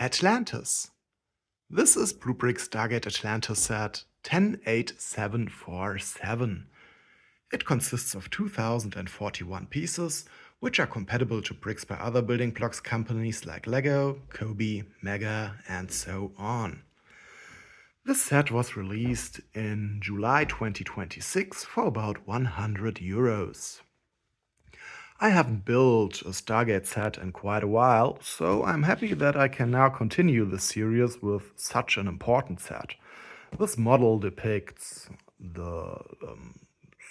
Atlantis. This is BlueBrixx Stargate Atlantis set 108747. It consists of 2041 pieces, which are compatible to bricks by other building blocks companies like Lego, Kobe, Mega, and so on. This set was released in July 2026 for about €100. I haven't built a Stargate set in quite a while, so I'm happy that I can now continue this series with such an important set. This model depicts the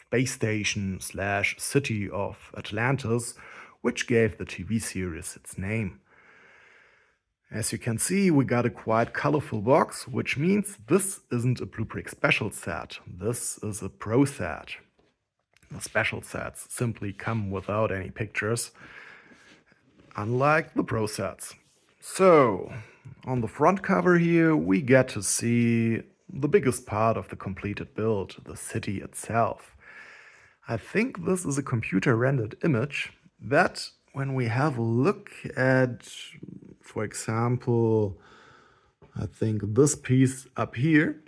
space station slash city of Atlantis, which gave the TV series its name. As you can see, we got a quite colorful box, which means this isn't a BlueBrixx special set. This is a pro set. The special sets simply come without any pictures, unlike the pro sets. So, on the front cover here, we get to see the biggest part of the completed build, the city itself. I think this is a computer-rendered image that, when we have a look at, for example, I think this piece up here,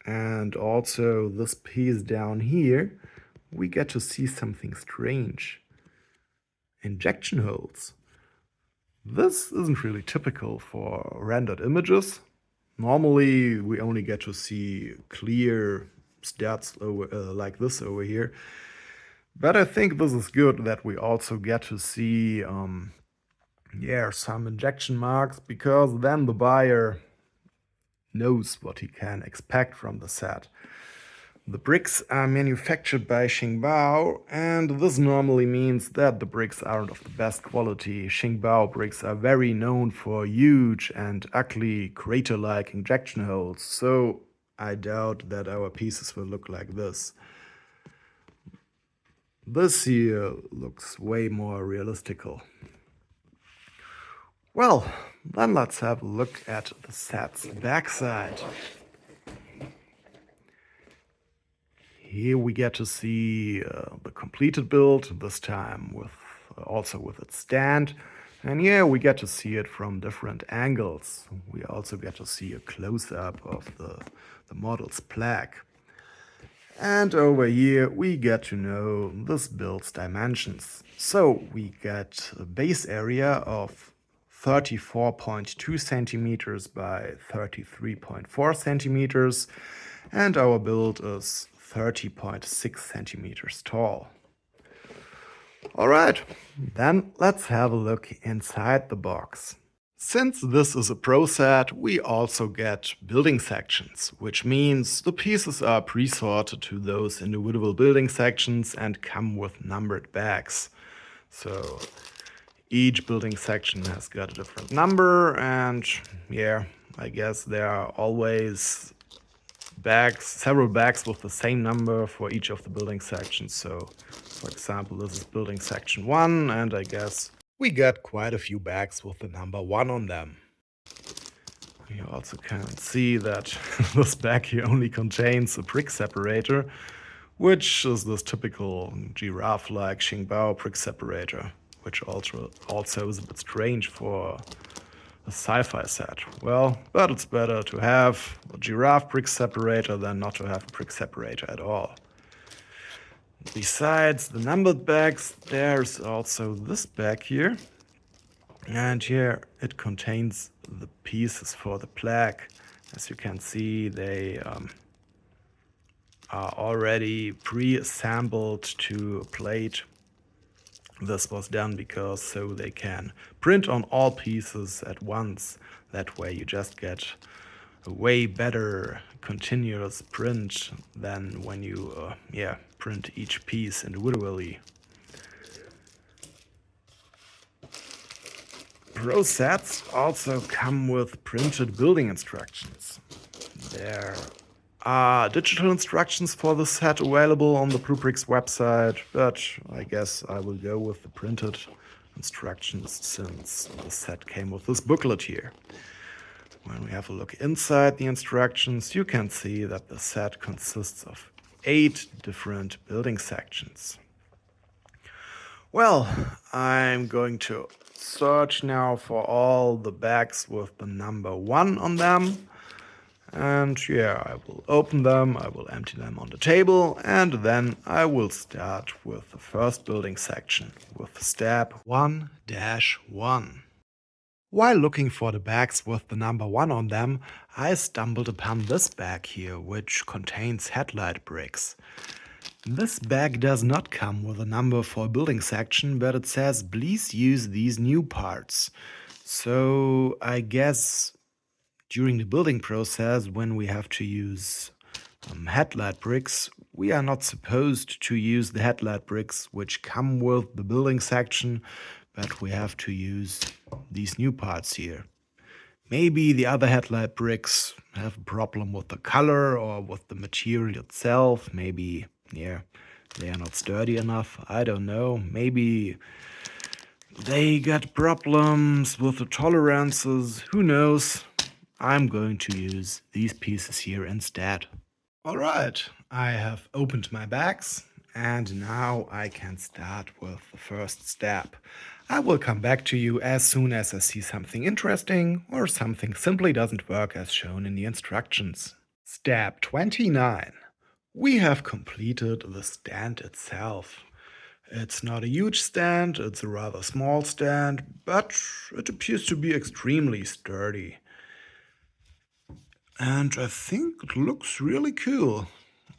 and also this piece down here, we get to see something strange. Injection holes. This isn't really typical for rendered images. Normally, we only get to see clear stats like this over here. But I think this is good that we also get to see some injection marks, because then the buyer knows what he can expect from the set. The bricks are manufactured by Xingbao, and this normally means that the bricks aren't of the best quality. Xingbao bricks are very known for huge and ugly crater-like injection holes, so I doubt that our pieces will look like this. This here looks way more realistical. Well, then let's have a look at the set's backside. Here we get to see the completed build, this time also with its stand. And here we get to see it from different angles. We also get to see a close-up of the model's plaque. And over here we get to know this build's dimensions. So we get a base area of 34.2 centimeters by 33.4 centimeters, and our build is 30.6 centimeters tall. Alright, then let's have a look inside the box. Since this is a pro set, we also get building sections, which means the pieces are pre-sorted to those individual building sections and come with numbered bags. So each building section has got a different number, and I guess there are always several bags with the same number for each of the building sections. So, for example, this is building section 1, and I guess we got quite a few bags with the number 1 on them. You also can see that this bag here only contains a brick separator, which is this typical giraffe-like Xingbao brick separator, which also is a bit strange for a sci-fi set. Well, but it's better to have a giraffe brick separator than not to have a brick separator at all. Besides the numbered bags, there's also this bag here. And here it contains the pieces for the plaque. As you can see, they are already pre-assembled to a plate. This was done because so they can print on all pieces at once. That way you just get a way better continuous print than when you print each piece individually. Pro sets also come with printed building instructions. There are digital instructions for the set available on the BlueBrixx website, but I guess I will go with the printed instructions since the set came with this booklet here. When we have a look inside the instructions, you can see that the set consists of 8 different building sections. Well, I'm going to search now for all the bags with the number 1 on them. And yeah, I will open them, I will empty them on the table, and then I will start with the first building section with step 1-1. While looking for the bags with the number 1 on them, I stumbled upon this bag here, which contains headlight bricks. This bag does not come with a number for a building section, but it says please use these new parts. So I guess during the building process, when we have to use headlight bricks, we are not supposed to use the headlight bricks which come with the building section, but we have to use these new parts here. Maybe the other headlight bricks have a problem with the color or with the material itself. Maybe, yeah, they are not sturdy enough. I don't know. Maybe they got problems with the tolerances. Who knows? I'm going to use these pieces here instead. Alright, I have opened my bags and now I can start with the first step. I will come back to you as soon as I see something interesting or something simply doesn't work as shown in the instructions. Step 29. We have completed the stand itself. It's not a huge stand, it's a rather small stand, but it appears to be extremely sturdy. And I think it looks really cool.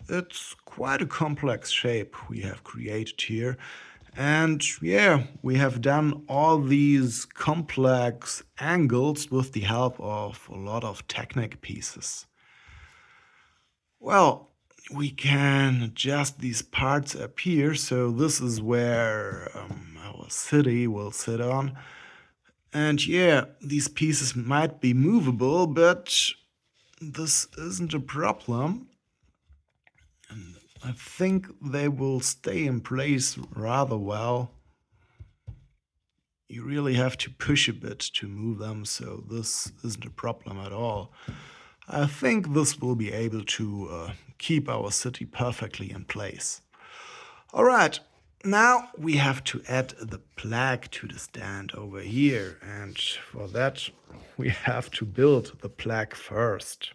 It's quite a complex shape we have created here. And yeah, we have done all these complex angles with the help of a lot of Technic pieces. Well, we can adjust these parts up here. So this is where our city will sit on. And yeah, these pieces might be movable, but this isn't a problem. And I think they will stay in place rather well. You really have to push a bit to move them, so this isn't a problem at all. I think this will be able to keep our city perfectly in place. Alright, now we have to add the plaque to the stand over here, and for that we have to build the plaque first.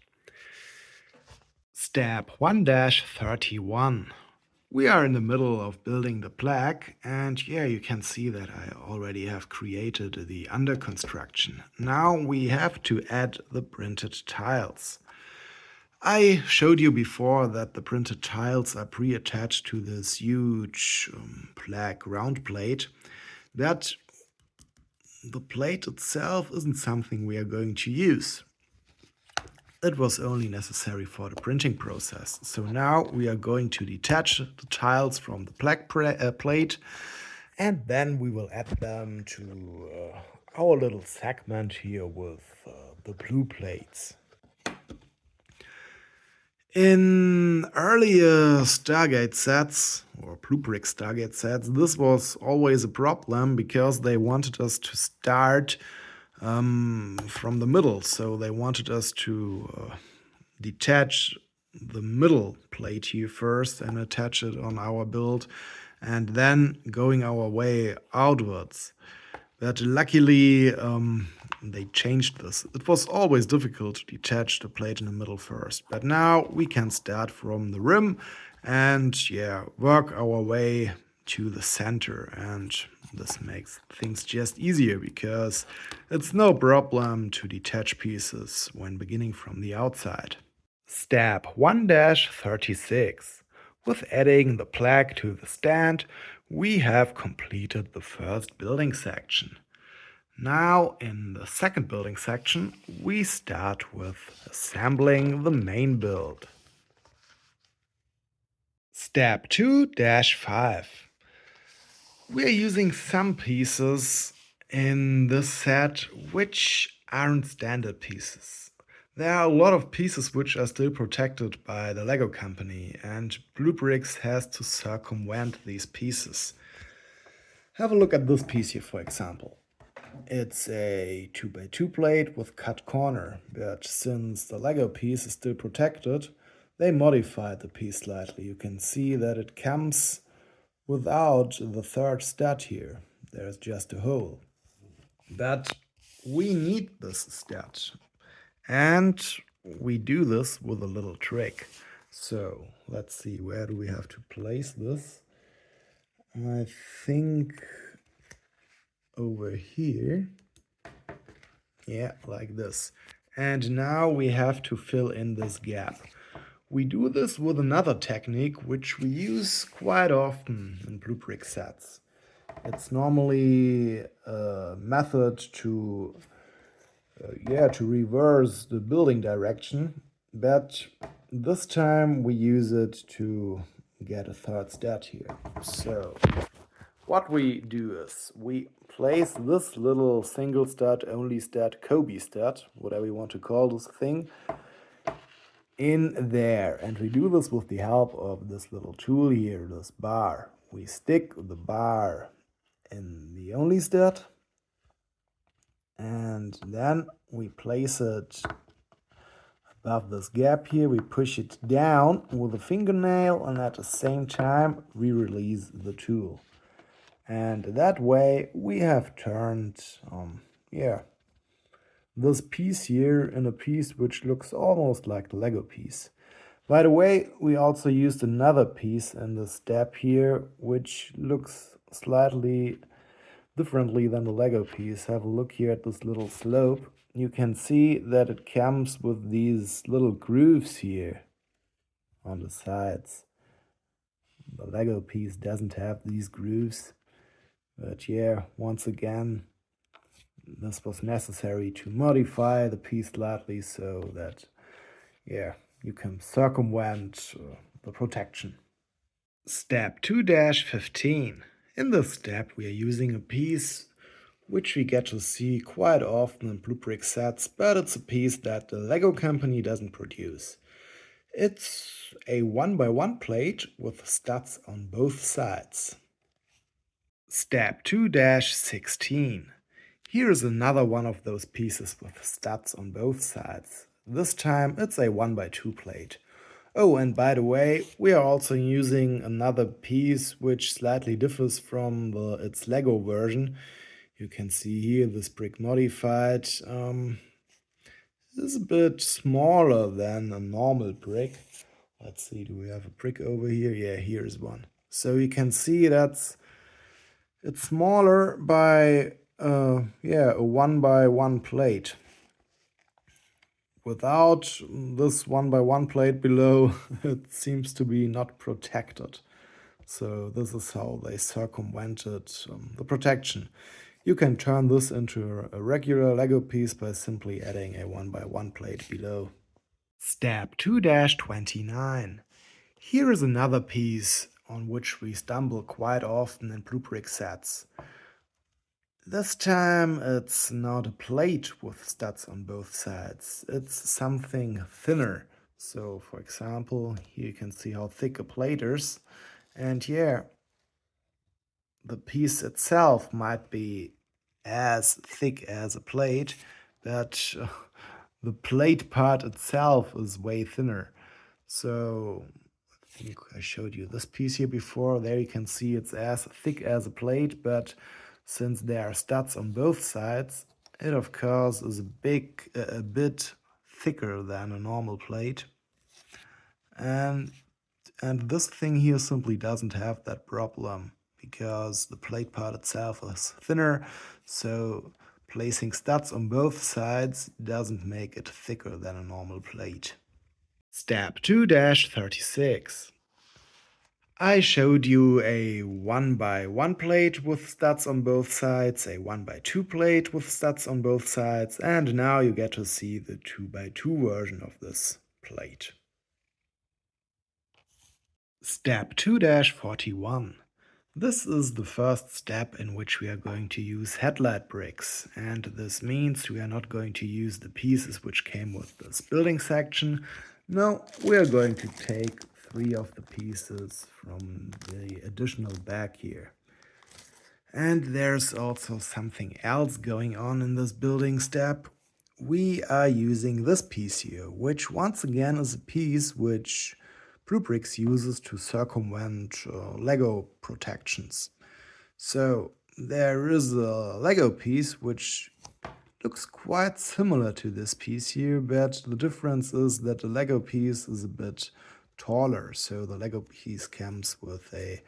Step 1-31. We are in the middle of building the plaque, and yeah, you can see that I already have created the under construction. Now we have to add the printed tiles. I showed you before that the printed tiles are pre-attached to this huge plaque round plate. That the plate itself isn't something we are going to use. It was only necessary for the printing process. So now we are going to detach the tiles from the plaque plate, and then we will add them to our little segment here with the blue plates. In earlier Stargate sets, or BlueBrixx Stargate sets, this was always a problem because they wanted us to start from the middle. So they wanted us to detach the middle plate here first and attach it on our build, and then going our way outwards. But luckily, they changed this. It was always difficult to detach the plate in the middle first, but now we can start from the rim and yeah, work our way to the center, and this makes things just easier because it's no problem to detach pieces when beginning from the outside. Step 1-36. With adding the plaque to the stand, we have completed the first building section. Now, in the second building section, we start with assembling the main build. Step 2-5. We are using some pieces in this set which aren't standard pieces. There are a lot of pieces which are still protected by the Lego company, and BlueBrixx has to circumvent these pieces. Have a look at this piece here, for example. It's a 2x2 plate with cut corner, but since the Lego piece is still protected, they modified the piece slightly. You can see that it comes without the third stud here. There's just a hole. But we need this stat. And we do this with a little trick. So let's see, where do we have to place this? I think over here. Yeah, like this. And now we have to fill in this gap. We do this with another technique which we use quite often in BlueBrixx sets. It's normally a method to to reverse the building direction, but this time we use it to get a third stat here. So what we do is we place this little single stat, only stat, Kobe stat, whatever you want to call this thing, in there. And we do this with the help of this little tool here, this bar. We stick the bar in the only stat, and then we place it above this gap here. We push it down with a fingernail, and at the same time we release the tool. And that way we have turned this piece here in a piece which looks almost like the Lego piece. By the way, we also used another piece in the step here which looks slightly differently than the Lego piece. Have a look here at this little slope. You can see that it comes with these little grooves here on the sides. The Lego piece doesn't have these grooves. But yeah, once again, this was necessary to modify the piece slightly so that, you can circumvent the protection. Step 2-15. In this step, we are using a piece which we get to see quite often in BlueBrixx sets, but it's a piece that the Lego company doesn't produce. It's a 1x1 plate with studs on both sides. Step 2-16. Here is another one of those pieces with studs on both sides. This time it's a 1x2 plate. Oh, and by the way, we are also using another piece which slightly differs from its Lego version. You can see here this brick modified is a bit smaller than a normal brick. Let's see, do we have a brick over here? Yeah, here is one. So you can see it's smaller by a 1x1 plate. Without this 1x1 plate below, it seems to be not protected. So this is how they circumvented the protection. You can turn this into a regular Lego piece by simply adding a 1x1 plate below. Step 2-29. Here is another piece on which we stumble quite often in BlueBrixx sets. This time it's not a plate with studs on both sides, it's something thinner. So for example, here you can see how thick a plate is, and the piece itself might be as thick as a plate, but the plate part itself is way thinner. So I think I showed you this piece here before. There you can see it's as thick as a plate, but since there are studs on both sides, it of course is a bit thicker than a normal plate. And this thing here simply doesn't have that problem because the plate part itself is thinner, so placing studs on both sides doesn't make it thicker than a normal plate. Step 2-36. I showed you a 1x1 plate with studs on both sides, a 1x2 plate with studs on both sides, and now you get to see the 2x2 version of this plate. Step 2-41. This is the first step in which we are going to use headlight bricks, and this means we are not going to use the pieces which came with this building section. No, we are going to take 3 of the pieces from the additional bag here. And there's also something else going on in this building step. We are using this piece here, which once again is a piece which BlueBrixx uses to circumvent Lego protections. So there is a Lego piece which looks quite similar to this piece here, but the difference is that the Lego piece is a bit taller. So the Lego piece comes with a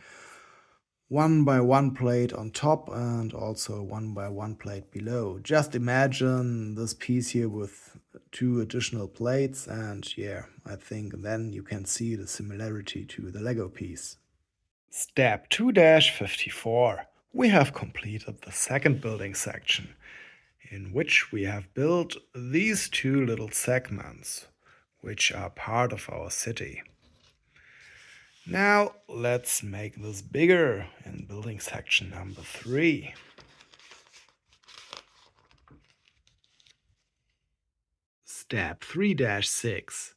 1x1 plate on top and also a 1x1 plate below. Just imagine this piece here with two additional plates, and yeah, I think then you can see the similarity to the Lego piece. Step 2-54. We have completed the second building section, in which we have built these two little segments, which are part of our city. Now let's make this bigger in building section number 3. Step 3-6.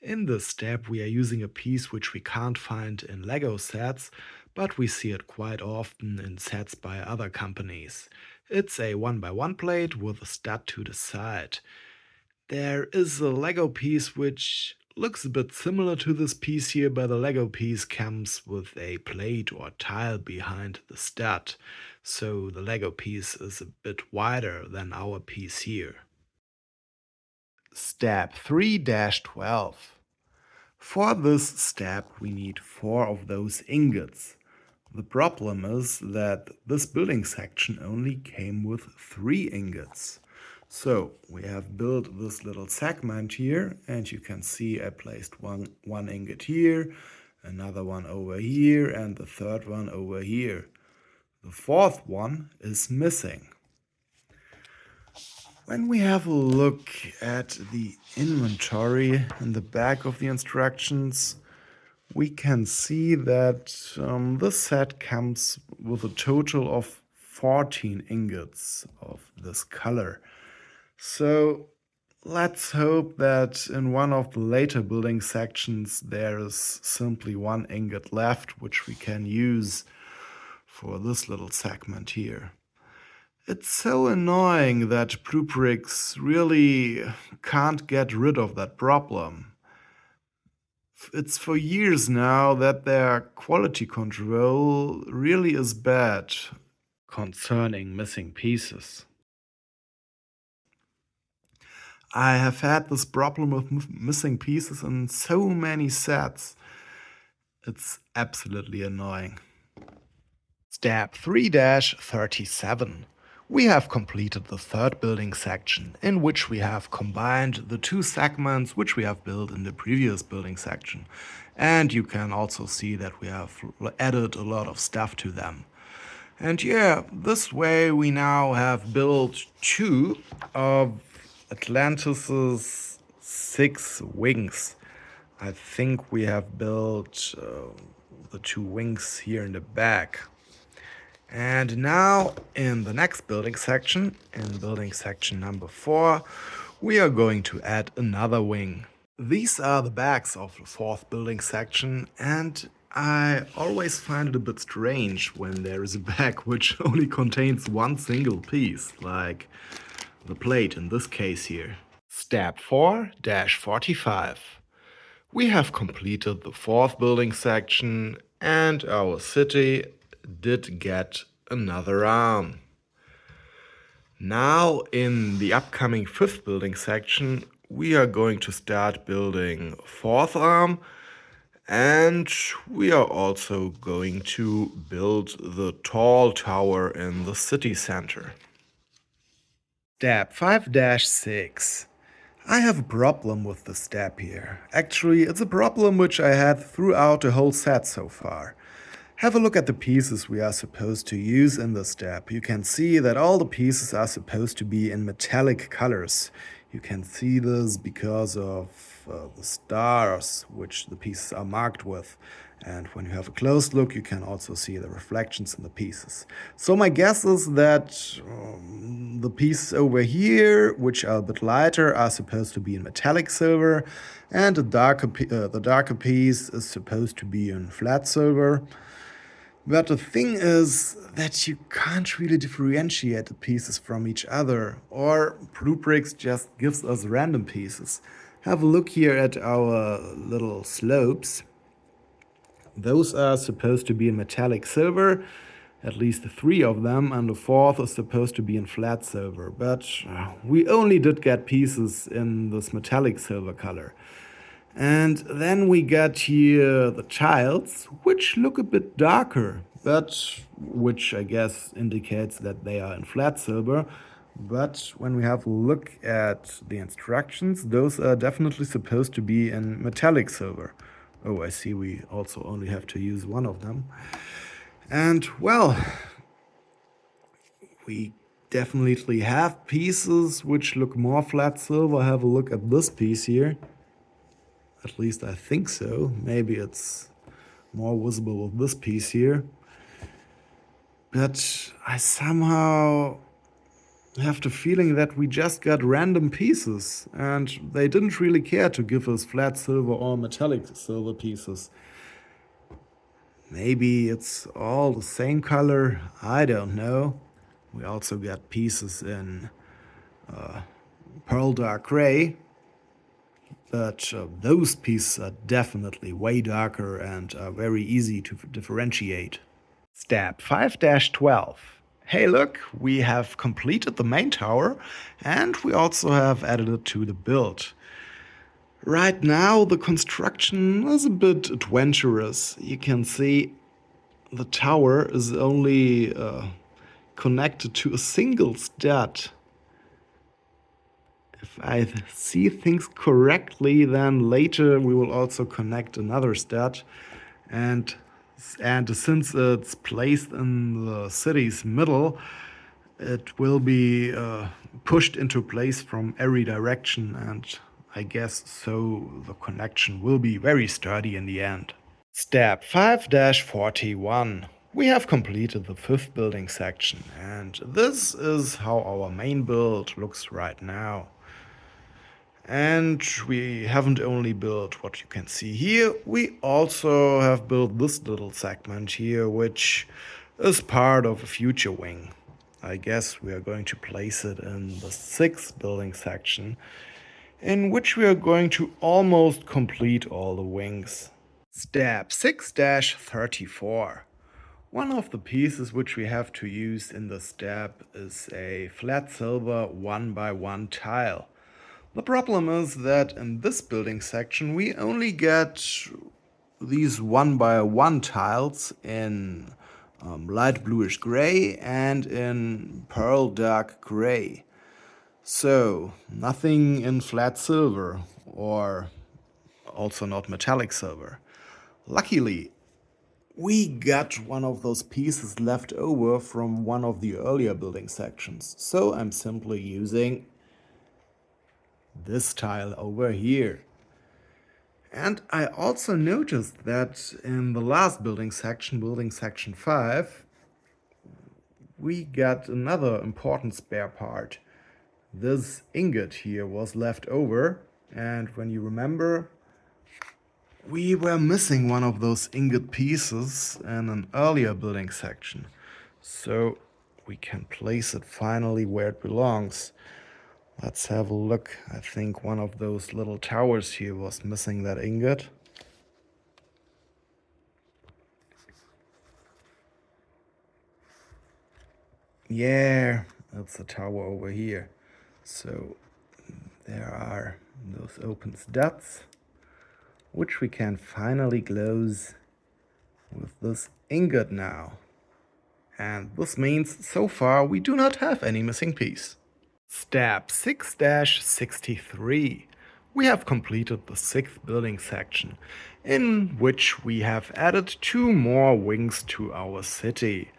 In this step we are using a piece which we can't find in Lego sets, but we see it quite often in sets by other companies. It's a 1x1 plate with a stud to the side. There is a Lego piece which looks a bit similar to this piece here, but the Lego piece comes with a plate or tile behind the stud, so the Lego piece is a bit wider than our piece here. Step 3-12. For this step we need 4 of those ingots. The problem is that this building section only came with 3 ingots. So we have built this little segment here, and you can see I placed one ingot here, another one over here, and the third one over here. The fourth one is missing. When we have a look at the inventory in the back of the instructions, we can see that this set comes with a total of 14 ingots of this color. So let's hope that in one of the later building sections there is simply 1 ingot left, which we can use for this little segment here. It's so annoying that BlueBrixx really can't get rid of that problem. It's for years now that their quality control really is bad concerning missing pieces. I have had this problem with missing pieces in so many sets. It's absolutely annoying. Step 3-37. We have completed the third building section, in which we have combined the 2 segments which we have built in the previous building section. And you can also see that we have added a lot of stuff to them. And yeah, this way we now have built 2 of Atlantis' 6 wings. I think we have built the 2 wings here in the back. And now in the next building section, in building section number 4, we are going to add another wing. These are the backs of the 4th building section, and I always find it a bit strange when there is a bag which only contains one single piece, like the plate in this case here. Step 4-45. We have completed the 4th building section, and our city did get another arm. Now in the upcoming 5th building section we are going to start building 4th arm, and we are also going to build the tall tower in the city center. Step 5-6. I have a problem with the step here. Actually, it's a problem which I had throughout the whole set so far. Have a look at the pieces we are supposed to use in the step. You can see that all the pieces are supposed to be in metallic colors. You can see this because of the stars which the pieces are marked with. And when you have a close look, you can also see the reflections in the pieces. So my guess is that the pieces over here, which are a bit lighter, are supposed to be in metallic silver, and the darker piece is supposed to be in flat silver. But the thing is that you can't really differentiate the pieces from each other, or BlueBrixx just gives us random pieces. Have a look here at our little slopes. Those are supposed to be in metallic silver, at least three of them, and the fourth is supposed to be in flat silver. But we only did get pieces in this metallic silver color. And then we got here the tiles, which look a bit darker, but which I guess indicates that they are in flat silver. But when we have a look at the instructions, those are definitely supposed to be in metallic silver. Oh, I see we also only have to use one of them. And well, we definitely have pieces which look more flat silver. Have a look at this piece here. At least I think so. Maybe it's more visible with this piece here. But I somehow have the feeling that we just got random pieces and they didn't really care to give us flat silver or metallic silver pieces. Maybe it's all the same color, I don't know. We also got pieces in pearl dark gray, but those pieces are definitely way darker and are very easy to differentiate. Step 5-12. Hey look, we have completed the main tower and we also have added it to the build. Right now the construction is a bit adventurous. You can see the tower is only connected to a single stud. If I see things correctly, then later we will also connect another stud. And since it's placed in the city's middle, it will be pushed into place from every direction, and I guess so the connection will be very sturdy in the end. Step 5-41. We have completed the fifth building section, and this is how our main build looks right now. And we haven't only built what you can see here, we also have built this little segment here, which is part of a future wing. I guess we are going to place it in the sixth building section, in which we are going to almost complete all the wings. Step 6-34. One of the pieces which we have to use in this step is a flat silver 1x1 tile. The problem is that in this building section we only get these 1x1 tiles in light bluish gray and in pearl dark gray. So nothing in flat silver or also not metallic silver. Luckily, we got one of those pieces left over from one of the earlier building sections, so I'm simply using this tile over here. And I also noticed that in the last building section 5, we got another important spare part. This ingot here was left over, and when you remember, we were missing one of those ingot pieces in an earlier building section. So we can place it finally where it belongs. Let's have a look. I think one of those little towers here was missing that ingot. Yeah, it's a tower over here. So there are those open studs, which we can finally close with this ingot now. And this means so far we do not have any missing piece. Step 6-63. We have completed the sixth building section, in which we have added 2 more wings to our city.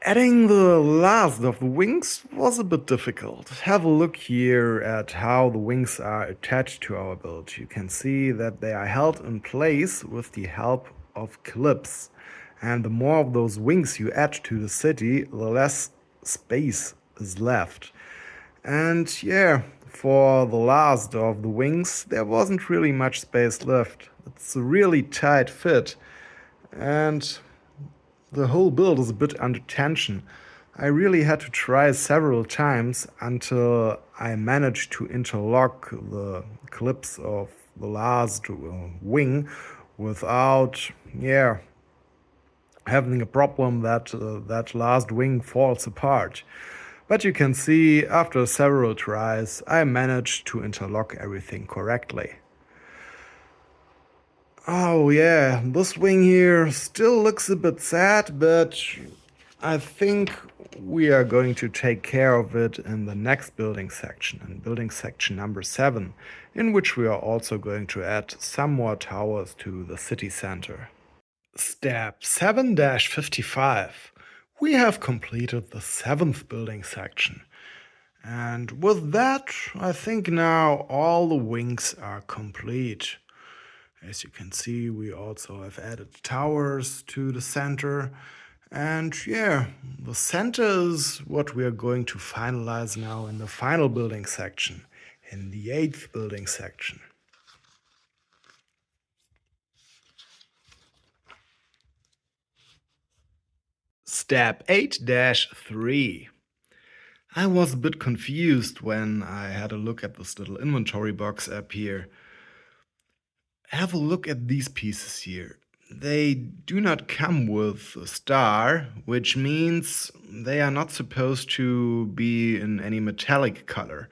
Adding the last of the wings was a bit difficult. Have a look here at how the wings are attached to our build. You can see that they are held in place with the help of clips. And the more of those wings you add to the city, the less space is left. And yeah, for the last of the wings, there wasn't really much space left. It's a really tight fit, and the whole build is a bit under tension. I really had to try several times until I managed to interlock the clips of the last wing without, having a problem that that last wing falls apart. But you can see after several tries I managed to interlock everything correctly. Oh yeah, this wing here still looks a bit sad, but I think we are going to take care of it in the next building section, in building section number 7, in which we are also going to add some more towers to the city center. Step 7-55. We have completed the 7th building section. And with that, I think now all the wings are complete. As you can see, we also have added towers to the center. And yeah, the center is what we are going to finalize now in the final building section, in the 8th building section. Step 8-3. I was a bit confused when I had a look at this little inventory box up here. Have a look at these pieces here. They do not come with a star, which means they are not supposed to be in any metallic color.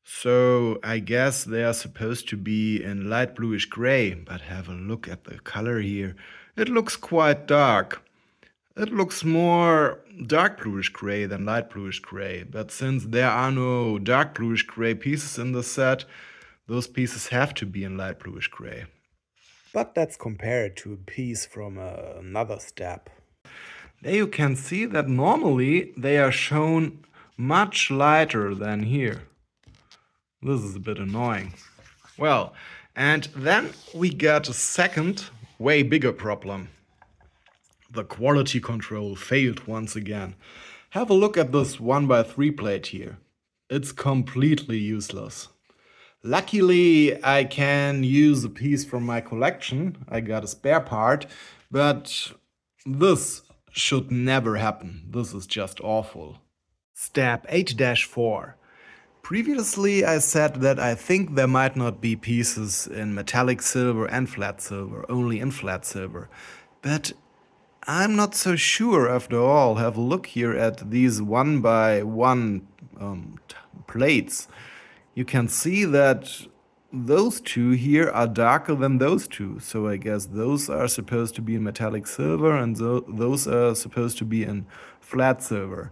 So I guess they are supposed to be in light bluish gray, but have a look at the color here. It looks quite dark. It looks more dark bluish gray than light bluish gray, but since there are no dark bluish gray pieces in the set, those pieces have to be in light bluish gray. But let's compare it to a piece from another step. There you can see that normally they are shown much lighter than here. This is a bit annoying. Well, and then we get a second, way bigger problem. The quality control failed once again. Have a look at this 1x3 plate here. It's completely useless. Luckily, I can use a piece from my collection. I got a spare part, but this should never happen. This is just awful. Step 8-4. Previously, I said that I think there might not be pieces in metallic silver and flat silver, only in flat silver. But I'm not so sure after all. Have a look here at these 1x1 plates. You can see that those two here are darker than those two. So I guess those are supposed to be in metallic silver and those are supposed to be in flat silver.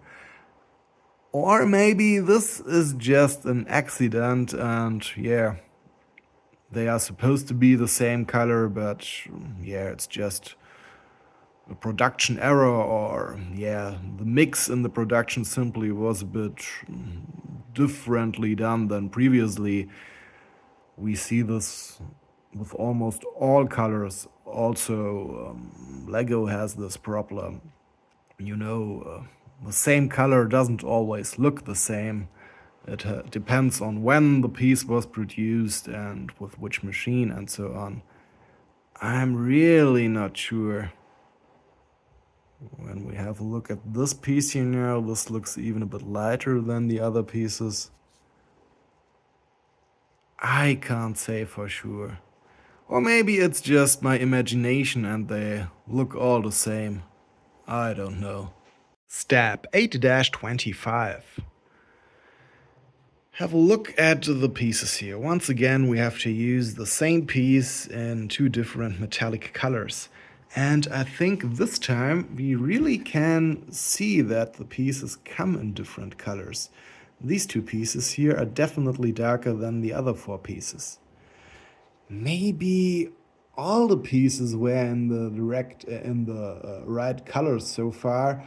Or maybe this is just an accident and yeah, they are supposed to be the same color, but yeah, it's just a production error, or yeah, the mix in the production simply was a bit differently done than previously. We see this with almost all colors. Also, Lego has this problem. You know, the same color doesn't always look the same. It depends on when the piece was produced and with which machine and so on. I'm really not sure. When we have a look at this piece here now, this looks even a bit lighter than the other pieces. I can't say for sure. Or maybe it's just my imagination and they look all the same. I don't know. Step 8-25. Have a look at the pieces here. Once again, we have to use the same piece in two different metallic colors. And I think this time we really can see that the pieces come in different colors. These two pieces here are definitely darker than the other four pieces. Maybe all the pieces were in the right colors so far,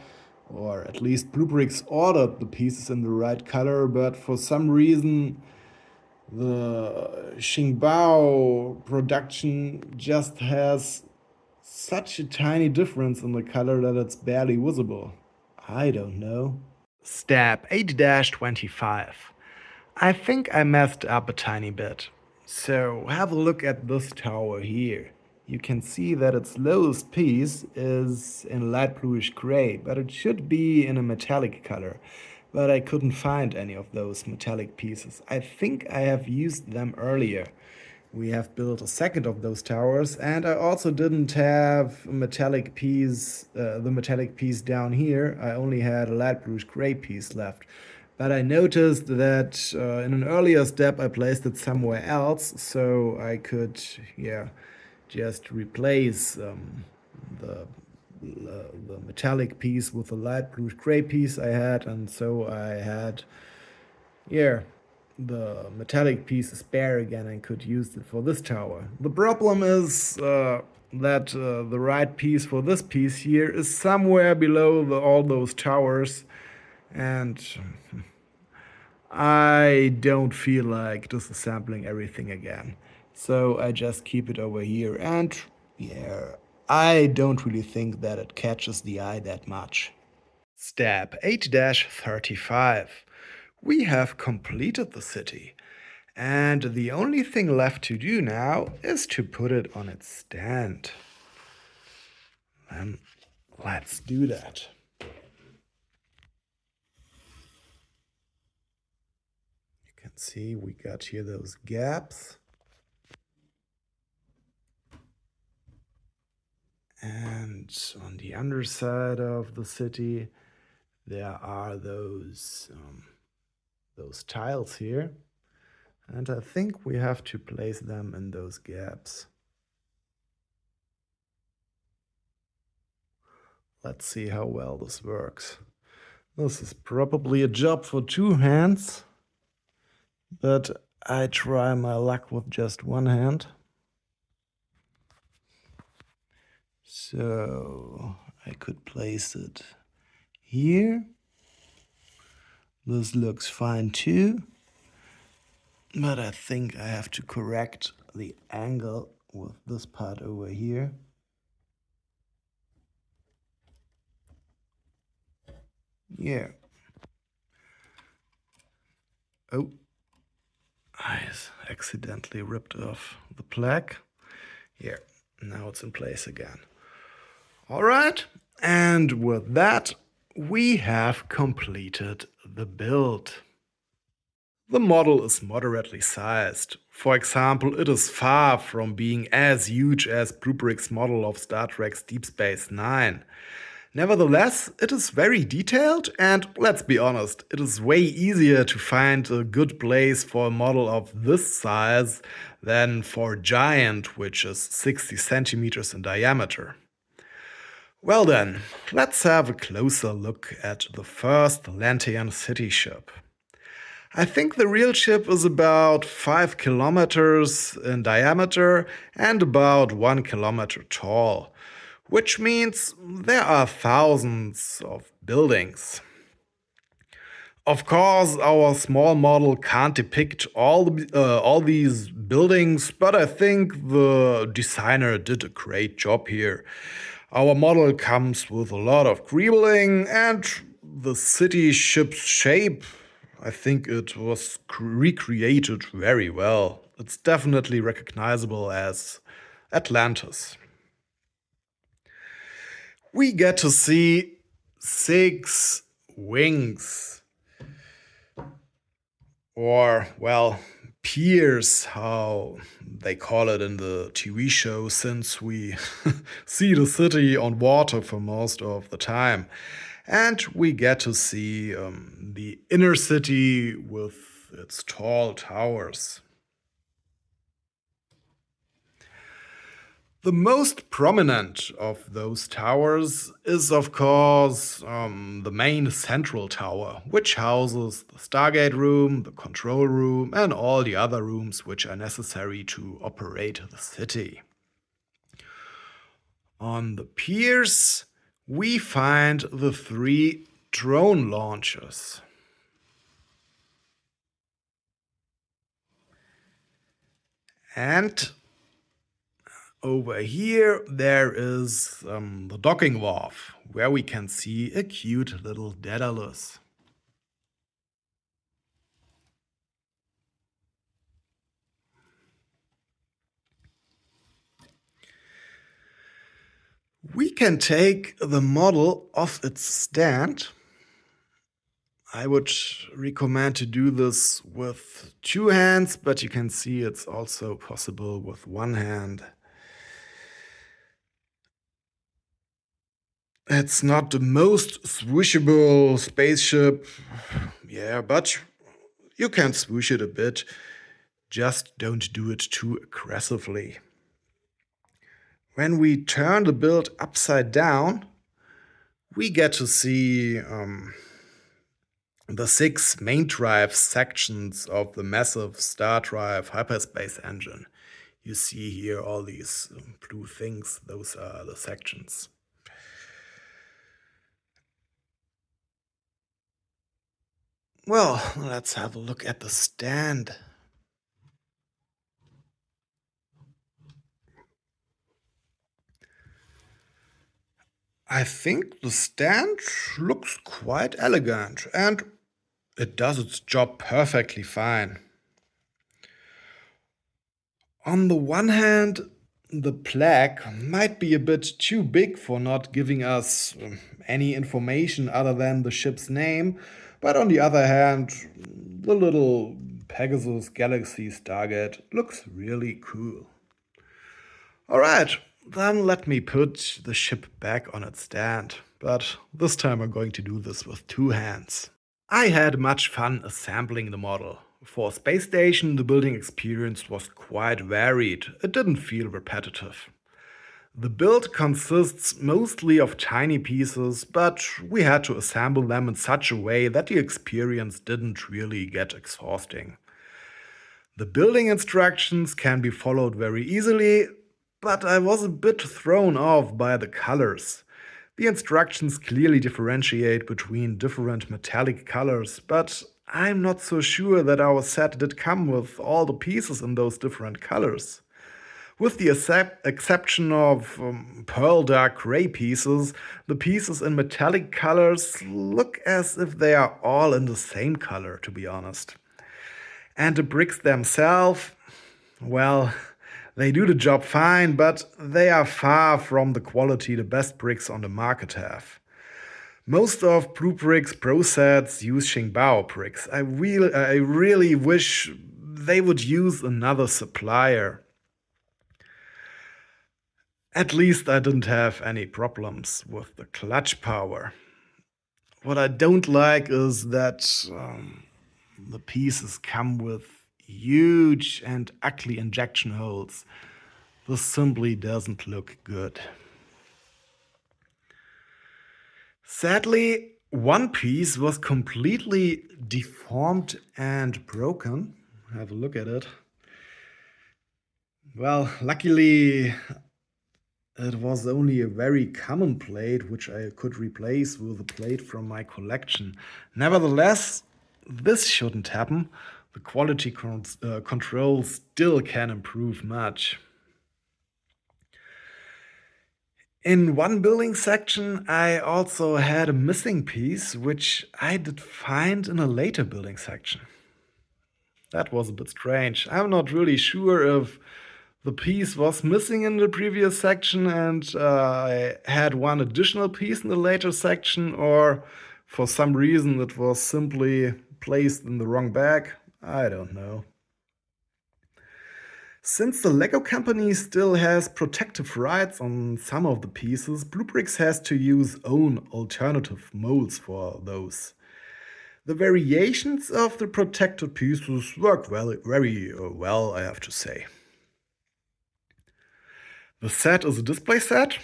or at least BlueBrixx ordered the pieces in the right color, but for some reason the Xingbao production just has such a tiny difference in the color that it's barely visible. I don't know. Step 8-25. I think I messed up a tiny bit. So have a look at this tower here. You can see that its lowest piece is in light bluish gray, but it should be in a metallic color. But I couldn't find any of those metallic pieces. I think I have used them earlier. we have built a second of those towers, and I also didn't have a metallic piece, the metallic piece down here. I only had a light bluish gray piece left. But I noticed that in an earlier step I placed it somewhere else, so I could, yeah, just replace the the metallic piece with the light bluish gray piece I had, and so I had, yeah, the metallic piece is spare again and could use it for this tower. The problem is that the right piece for this piece here is somewhere below all those towers, and I don't feel like disassembling everything again. So I just keep it over here, and yeah, I don't really think that it catches the eye that much. Step 8-35. We have completed the city, and the only thing left to do now is to put it on its stand. Then let's do that. You can see we got here those gaps. And on the underside of the city, there are those tiles here. And I think we have to place them in those gaps. Let's see how well this works. This is probably a job for two hands, but I try my luck with just one hand. So I could place it here. This looks fine too, but I think I have to correct the angle with this part over here. Yeah. Oh, I accidentally ripped off the plaque. Here, now it's in place again. All right, and with that, we have completed the build. The model is moderately sized. For example, it is far from being as huge as BlueBrixx's model of Star Trek's Deep Space Nine. Nevertheless, it is very detailed, and let's be honest, it is way easier to find a good place for a model of this size than for a giant, which is 60 centimeters in diameter. Well then, let's have a closer look at the first Atlantean city ship. I think the real ship is about 5 kilometers in diameter and about 1 kilometer tall, which means there are thousands of buildings. Of course, our small model can't depict all these buildings, but I think the designer did a great job here. Our model comes with a lot of greebling, and the city ship's shape, I think it was recreated very well. It's definitely recognizable as Atlantis. We get to see 6 wings, or, well, piers, how they call it in the TV show, since we see the city on water for most of the time. And we get to see the inner city with its tall towers. The most prominent of those towers is, of course, the main central tower, which houses the Stargate room, the control room, and all the other rooms which are necessary to operate the city. On the piers, we find the 3 drone launchers. And over here, there is the docking wharf, where we can see a cute little Daedalus. We can take the model off its stand. I would recommend to do this with two hands, but you can see it's also possible with one hand. It's not the most swooshable spaceship, yeah, but you can swoosh it a bit. Just don't do it too aggressively. When we turn the build upside down, we get to see the 6 main drive sections of the massive star drive hyperspace engine. You see here all these blue things, those are the sections. Well, let's have a look at the stand. I think the stand looks quite elegant and it does its job perfectly fine. On the one hand, the plaque might be a bit too big for not giving us any information other than the ship's name, but on the other hand, the little Pegasus Galaxy Stargate looks really cool. Alright, then let me put the ship back on its stand, but this time I'm going to do this with two hands. I had much fun assembling the model. For a space station, the building experience was quite varied. It didn't feel repetitive. The build consists mostly of tiny pieces, but we had to assemble them in such a way that the experience didn't really get exhausting. The building instructions can be followed very easily, but I was a bit thrown off by the colors. The instructions clearly differentiate between different metallic colors, but I'm not so sure that our set did come with all the pieces in those different colors. With the exception of pearl dark gray pieces, the pieces in metallic colors look as if they are all in the same color, to be honest. And the bricks themselves, well, they do the job fine, but they are far from the quality the best bricks on the market have. Most of BlueBrixx Pro sets use Xingbao bricks. I really wish they would use another supplier. At least I didn't have any problems with the clutch power. What I don't like is that the pieces come with huge and ugly injection holes. This simply doesn't look good. Sadly, one piece was completely deformed and broken. Have a look at it. Well, luckily, it was only a very common plate, which I could replace with a plate from my collection. Nevertheless, this shouldn't happen. The quality control still can improve much. In one building section, I also had a missing piece, which I did find in a later building section. That was a bit strange. I'm not really sure if the piece was missing in the previous section and I had one additional piece in the later section, or for some reason it was simply placed in the wrong bag. I don't know. Since the Lego company still has protective rights on some of the pieces, BlueBrixx has to use own alternative molds for those. The variations of the protected pieces work very well, I have to say. The set is a display set,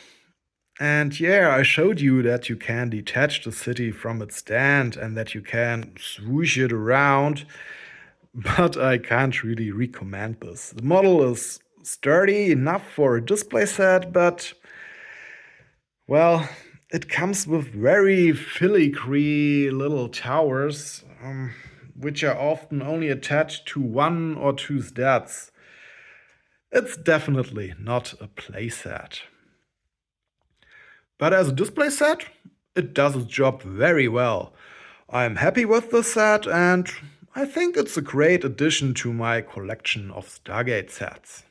and yeah, I showed you that you can detach the city from its stand and that you can swoosh it around, but I can't really recommend this. The model is sturdy enough for a display set, but well, it comes with very filigree little towers, which are often only attached to one or two stats. It's definitely not a playset. But as a display set, it does its job very well. I'm happy with the set and I think it's a great addition to my collection of Stargate sets.